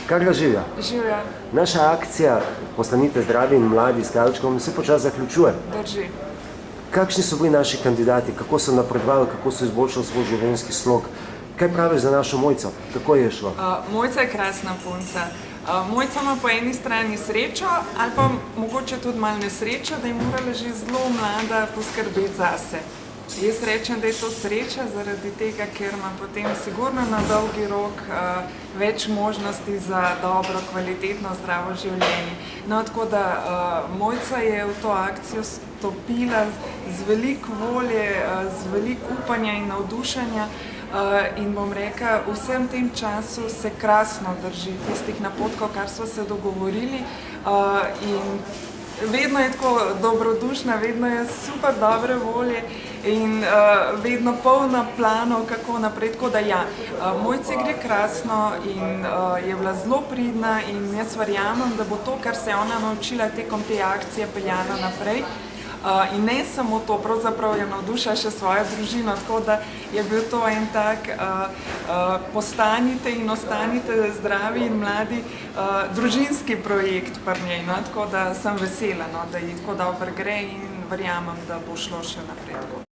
Karla, živja. Živja. Naša akcija Postanite zdravi in mladi s Karlčkom se počasi zaključuje. Drži. Kakšni so bili naši kandidati, kako so napredovali, kako so izboljšali svoj življenjski slog? Kaj praviš za našo Mojco? Kako je šlo? Mojca je krasna punca. Mojca ima po eni strani srečo, ali pa mogoče tudi malo nesrečo, da je morala že zelo mlada poskrbeti zase. Jaz rečem, da je to sreča zaradi tega, ker ima potem sigurno na dolgi rok več možnosti za dobro, kvalitetno, zdravo življenje. No, tako da Mojca je v to akcijo stopila z veliko volje, z veliko upanja in navdušenja in bom rekla, v vsem tem času se krasno drži tistih napotkov, kar smo se dogovorili in vedno je tako dobrodušna, vedno je super dobre volje in vedno polna planov, kako naprej. Tako da ja, Mojci gre krasno in je bila zelo pridna in jaz verjamem, da bo to, kar se je ona naučila tekom te akcije, peljala naprej. In ne samo to, pravzaprav je navdušila še svojo družino, tako da je bil to en tak postanite in ostanite zdravi in mladi družinski projekt pri njej, no? Tako da sem vesela, no, da ji tako dobro gre in verjamem, da bo šlo še naprej.